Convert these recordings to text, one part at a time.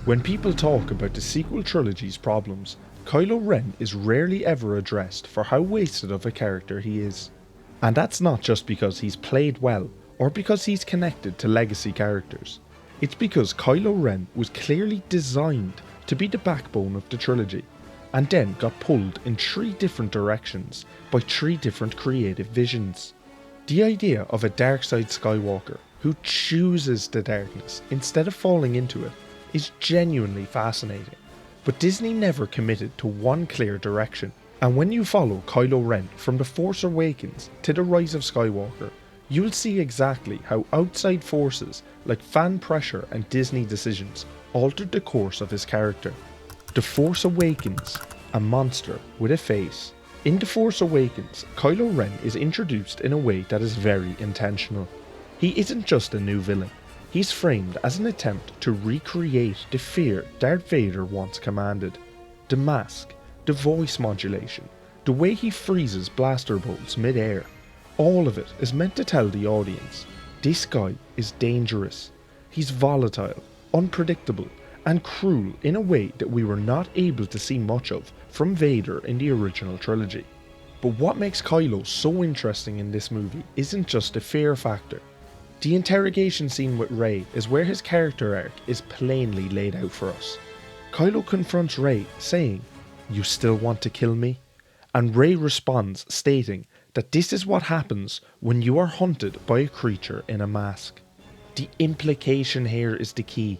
When people talk about the sequel trilogy's problems, Kylo Ren is rarely ever addressed for how wasted of a character he is. And that's not just because he's played well, or because he's connected to legacy characters. It's because Kylo Ren was clearly designed to be the backbone of the trilogy, and then got pulled in 3 different directions by 3 different creative visions. The idea of a dark side Skywalker who chooses the darkness instead of falling into it is genuinely fascinating, but Disney never committed to one clear direction. And when you follow Kylo Ren from The Force Awakens to The Rise of Skywalker, you'll see exactly how outside forces like fan pressure and Disney decisions altered the course of his character. The Force Awakens, a monster with a face. In The Force Awakens, Kylo Ren is introduced in a way that is very intentional. He isn't just a new villain, he's framed as an attempt to recreate the fear Darth Vader once commanded. The mask, the voice modulation, the way he freezes blaster bolts mid-air, all of it is meant to tell the audience, this guy is dangerous. He's volatile, unpredictable, and cruel in a way that we were not able to see much of from Vader in the original trilogy. But what makes Kylo so interesting in this movie isn't just the fear factor. The interrogation scene with Rey is where his character arc is plainly laid out for us. Kylo confronts Rey saying, "You still want to kill me?" And Rey responds stating that this is what happens when you are hunted by a creature in a mask. The implication here is the key.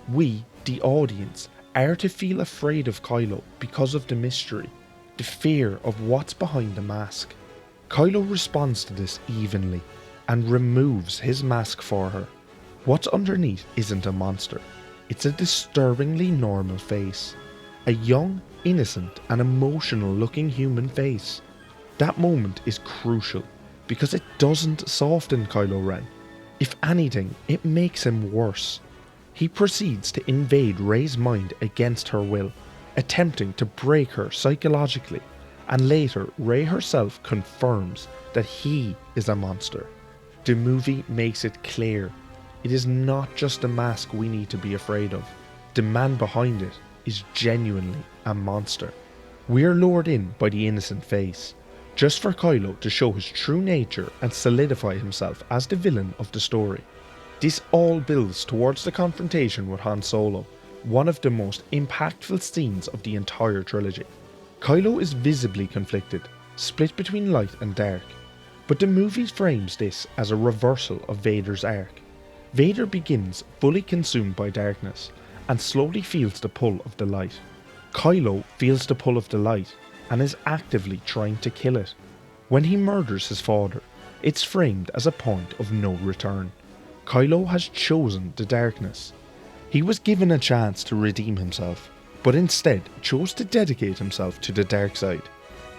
We, the audience, are to feel afraid of Kylo because of the mystery, the fear of what's behind the mask. Kylo responds to this evenly and removes his mask for her. What's underneath isn't a monster, it's a disturbingly normal face. A young, innocent and emotional looking human face. That moment is crucial because it doesn't soften Kylo Ren. If anything, it makes him worse. He proceeds to invade Rey's mind against her will, attempting to break her psychologically, and later Rey herself confirms that he is a monster. The movie makes it clear, it is not just a mask we need to be afraid of. The man behind it is genuinely a monster. We are lured in by the innocent face, just for Kylo to show his true nature and solidify himself as the villain of the story. This all builds towards the confrontation with Han Solo, one of the most impactful scenes of the entire trilogy. Kylo is visibly conflicted, split between light and dark, but the movie frames this as a reversal of Vader's arc. Vader begins fully consumed by darkness and slowly feels the pull of the light. Kylo feels the pull of the light and is actively trying to kill it. When he murders his father, it's framed as a point of no return. Kylo has chosen the darkness. He was given a chance to redeem himself, but instead chose to dedicate himself to the dark side.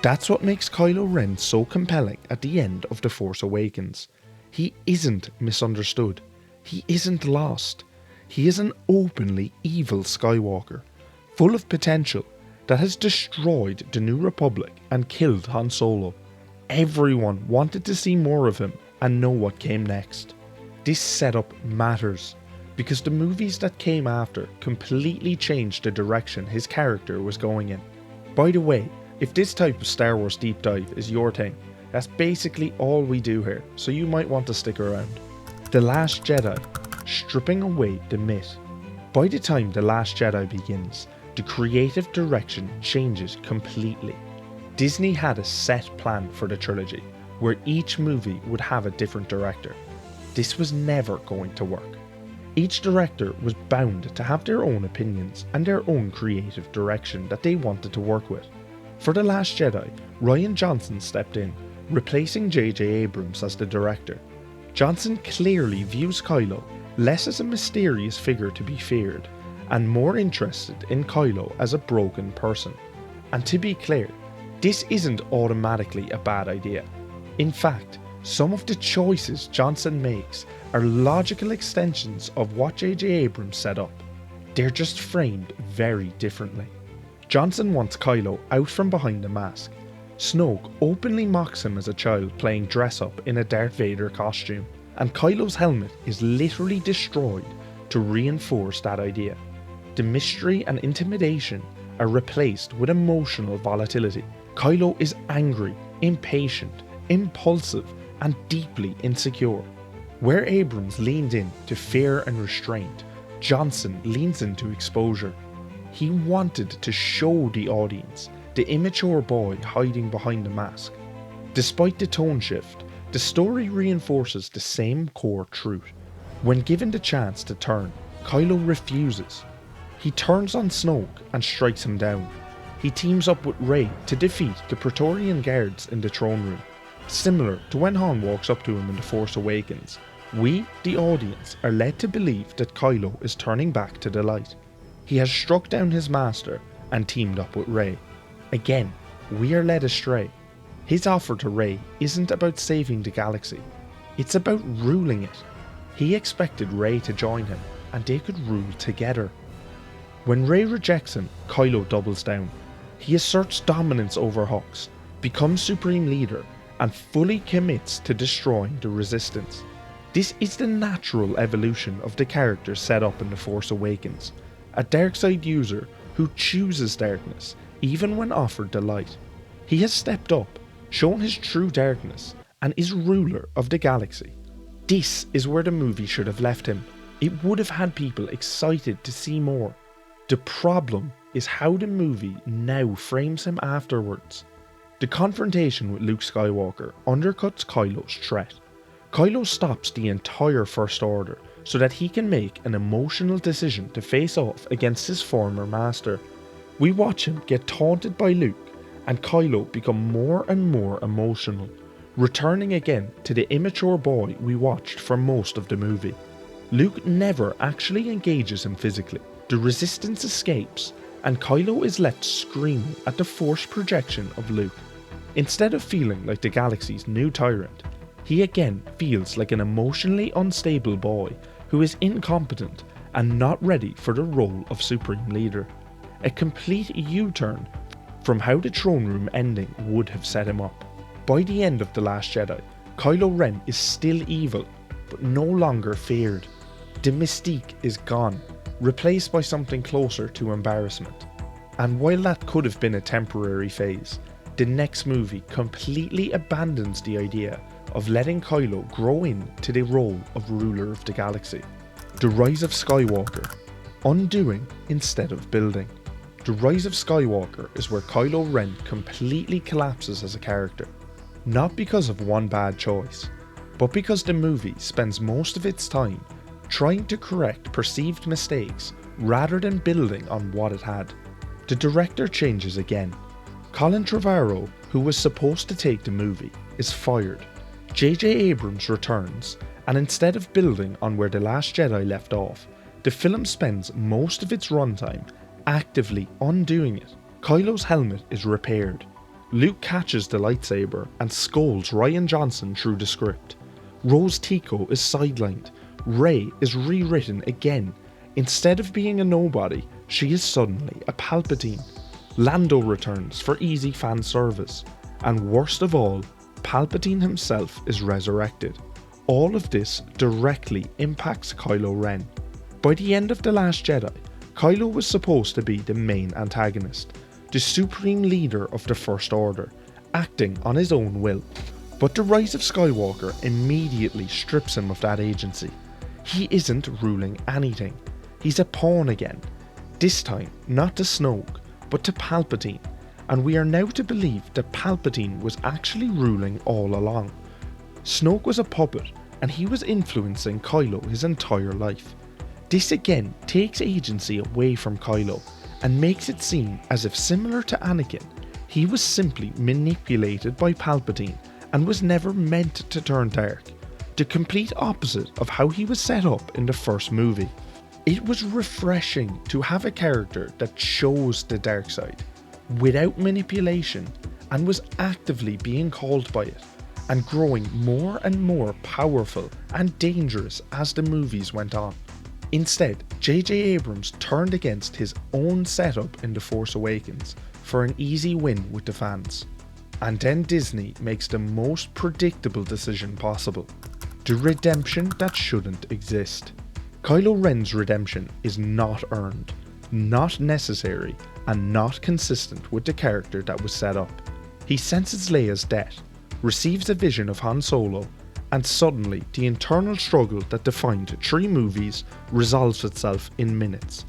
That's what makes Kylo Ren so compelling at the end of The Force Awakens. He isn't misunderstood. He isn't lost. He is an openly evil Skywalker, full of potential, that has destroyed the New Republic and killed Han Solo. Everyone wanted to see more of him and know what came next. This setup matters, because the movies that came after completely changed the direction his character was going in. By the way, if this type of Star Wars deep dive is your thing, that's basically all we do here, so you might want to stick around. The Last Jedi, stripping away the myth. By the time The Last Jedi begins, the creative direction changes completely. Disney had a set plan for the trilogy, where each movie would have a different director. This was never going to work. Each director was bound to have their own opinions and their own creative direction that they wanted to work with. For The Last Jedi, Rian Johnson stepped in, replacing J.J. Abrams as the director. Johnson clearly views Kylo less as a mysterious figure to be feared, and more interested in Kylo as a broken person. And to be clear, this isn't automatically a bad idea. In fact, some of the choices Johnson makes are logical extensions of what J.J. Abrams set up. They're just framed very differently. Johnson wants Kylo out from behind the mask. Snoke openly mocks him as a child playing dress up in a Darth Vader costume, and Kylo's helmet is literally destroyed to reinforce that idea. The mystery and intimidation are replaced with emotional volatility. Kylo is angry, impatient, impulsive, and deeply insecure. Where Abrams leaned in to fear and restraint, Johnson leans into exposure. He wanted to show the audience the immature boy hiding behind the mask. Despite the tone shift, the story reinforces the same core truth. When given the chance to turn, Kylo refuses. He turns on Snoke and strikes him down. He teams up with Rey to defeat the Praetorian guards in the throne room. Similar to when Han walks up to him in The Force Awakens, we, the audience, are led to believe that Kylo is turning back to the light. He has struck down his master and teamed up with Rey. Again, we are led astray. His offer to Rey isn't about saving the galaxy, it's about ruling it. He expected Rey to join him and they could rule together. When Rey rejects him, Kylo doubles down. He asserts dominance over Hux, becomes supreme leader, and fully commits to destroying the Resistance. This is the natural evolution of the character set up in The Force Awakens, a dark side user who chooses darkness even when offered the light. He has stepped up, shown his true darkness, and is ruler of the galaxy. This is where the movie should have left him. It would have had people excited to see more. The problem is how the movie now frames him afterwards. The confrontation with Luke Skywalker undercuts Kylo's threat. Kylo stops the entire First Order so that he can make an emotional decision to face off against his former master. We watch him get taunted by Luke and Kylo become more and more emotional, returning again to the immature boy we watched for most of the movie. Luke never actually engages him physically. The Resistance escapes and Kylo is left screaming at the force projection of Luke. Instead of feeling like the galaxy's new tyrant, he again feels like an emotionally unstable boy who is incompetent and not ready for the role of Supreme Leader. A complete U-turn from how the throne room ending would have set him up. By the end of The Last Jedi, Kylo Ren is still evil, but no longer feared. The mystique is gone, replaced by something closer to embarrassment. And while that could have been a temporary phase, the next movie completely abandons the idea of letting Kylo grow into the role of ruler of the galaxy. The Rise of Skywalker, undoing instead of building. The Rise of Skywalker is where Kylo Ren completely collapses as a character, not because of one bad choice, but because the movie spends most of its time trying to correct perceived mistakes rather than building on what it had. The director changes again. Colin Trevorrow, who was supposed to take the movie, is fired. J.J. Abrams returns, and instead of building on where The Last Jedi left off, the film spends most of its runtime actively undoing it. Kylo's helmet is repaired. Luke catches the lightsaber and scolds Rian Johnson through the script. Rose Tico is sidelined. Rey is rewritten again. Instead of being a nobody, she is suddenly a Palpatine. Lando returns for easy fan service. And worst of all, Palpatine himself is resurrected. All of this directly impacts Kylo Ren. By the end of The Last Jedi, Kylo was supposed to be the main antagonist, the supreme leader of the First Order, acting on his own will. But The Rise of Skywalker immediately strips him of that agency. He isn't ruling anything. He's a pawn again. This time, not to Snoke, but to Palpatine. And we are now to believe that Palpatine was actually ruling all along. Snoke was a puppet, and he was influencing Kylo his entire life. This again takes agency away from Kylo, and makes it seem as if, similar to Anakin, he was simply manipulated by Palpatine and was never meant to turn dark. The complete opposite of how he was set up in the first movie. It was refreshing to have a character that chose the dark side, without manipulation, and was actively being called by it, and growing more and more powerful and dangerous as the movies went on. Instead, J.J. Abrams turned against his own setup in The Force Awakens for an easy win with the fans. And then Disney makes the most predictable decision possible. The redemption that shouldn't exist. Kylo Ren's redemption is not earned. not necessary and not consistent with the character that was set up. He senses Leia's death, receives a vision of Han Solo, and suddenly the internal struggle that defined 3 movies resolves itself in minutes.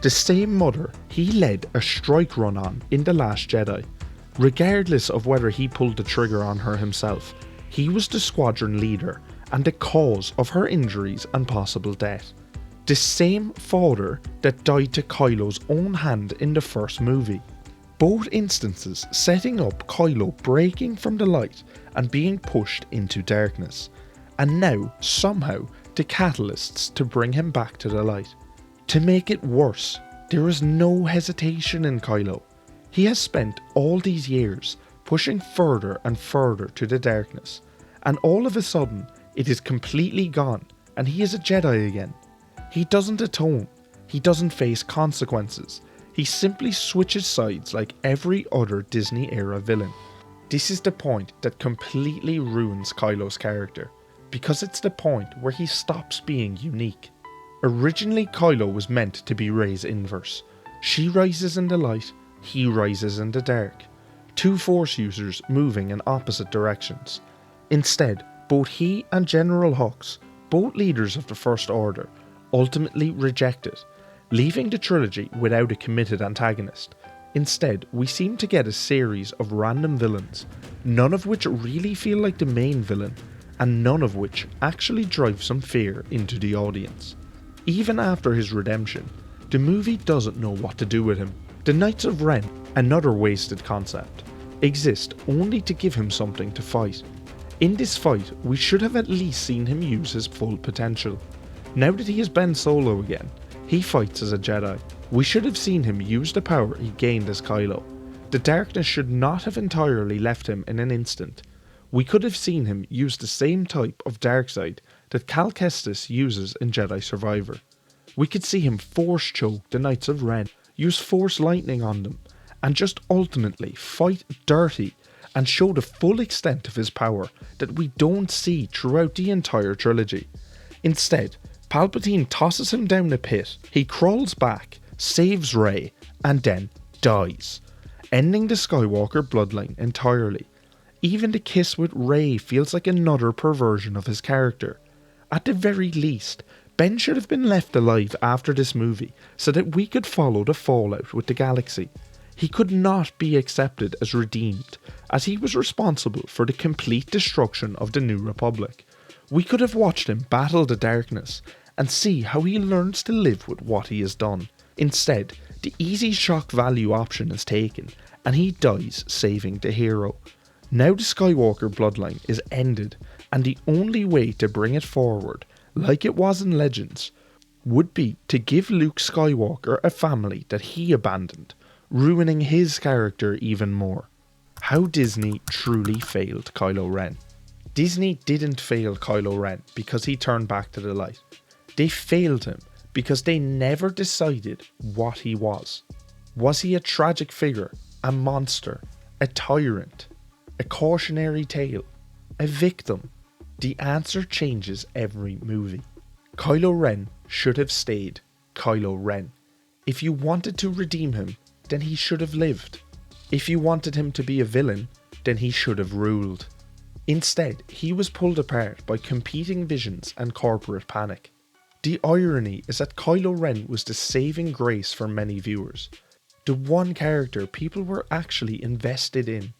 The same mother he led a strike run on in The Last Jedi. Regardless of whether he pulled the trigger on her himself, he was the squadron leader and the cause of her injuries and possible death. The same father that died to Kylo's own hand in the first movie. Both instances setting up Kylo breaking from the light and being pushed into darkness, and now somehow the catalysts to bring him back to the light. To make it worse, there is no hesitation in Kylo. He has spent all these years pushing further and further to the darkness, and all of a sudden it is completely gone and he is a Jedi again. He doesn't atone, he doesn't face consequences, he simply switches sides like every other Disney era villain. This is the point that completely ruins Kylo's character, because it's the point where he stops being unique. Originally Kylo was meant to be Rey's inverse. She rises in the light, he rises in the dark. 2 Force users moving in opposite directions. Instead, both he and General Hux, both leaders of the First Order, ultimately reject it, leaving the trilogy without a committed antagonist. Instead, we seem to get a series of random villains, none of which really feel like the main villain, and none of which actually drive some fear into the audience. Even after his redemption, the movie doesn't know what to do with him. The Knights of Ren, another wasted concept, exist only to give him something to fight. In this fight, we should have at least seen him use his full potential. Now that he is Ben Solo again, he fights as a Jedi. We should have seen him use the power he gained as Kylo. The darkness should not have entirely left him in an instant. We could have seen him use the same type of dark side that Cal Kestis uses in Jedi Survivor. We could see him force choke the Knights of Ren, use force lightning on them, and just ultimately fight dirty and show the full extent of his power that we don't see throughout the entire trilogy. Instead, Palpatine tosses him down the pit, he crawls back, saves Rey, and then dies, ending the Skywalker bloodline entirely. Even the kiss with Rey feels like another perversion of his character. At the very least, Ben should have been left alive after this movie so that we could follow the fallout with the galaxy. He could not be accepted as redeemed, as he was responsible for the complete destruction of the New Republic. We could have watched him battle the darkness and see how he learns to live with what he has done. Instead, the easy shock value option is taken and he dies saving the hero. Now the Skywalker bloodline is ended, and the only way to bring it forward, like it was in Legends, would be to give Luke Skywalker a family that he abandoned, ruining his character even more. How Disney truly failed Kylo Ren. Disney didn't fail Kylo Ren because he turned back to the light. They failed him because they never decided what he was. Was he a tragic figure, a monster, a tyrant, a cautionary tale, a victim? The answer changes every movie. Kylo Ren should have stayed Kylo Ren. If you wanted to redeem him, then he should have lived. If you wanted him to be a villain, then he should have ruled. Instead, he was pulled apart by competing visions and corporate panic. The irony is that Kylo Ren was the saving grace for many viewers. The one character people were actually invested in.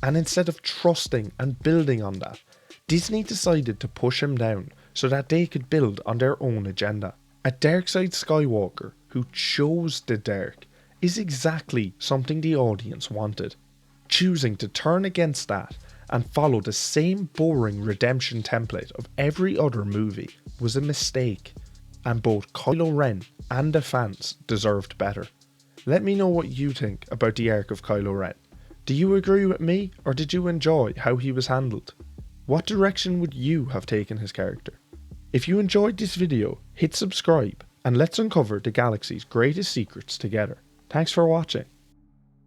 And instead of trusting and building on that, Disney decided to push him down so that they could build on their own agenda. A dark-side Skywalker who chose the dark is exactly something the audience wanted. Choosing to turn against that and follow the same boring redemption template of every other movie was a mistake, and both Kylo Ren and the fans deserved better. Let me know what you think about the arc of Kylo Ren. Do you agree with me, or did you enjoy how he was handled? What direction would you have taken his character? If you enjoyed this video, hit subscribe and let's uncover the galaxy's greatest secrets together. Thanks for watching.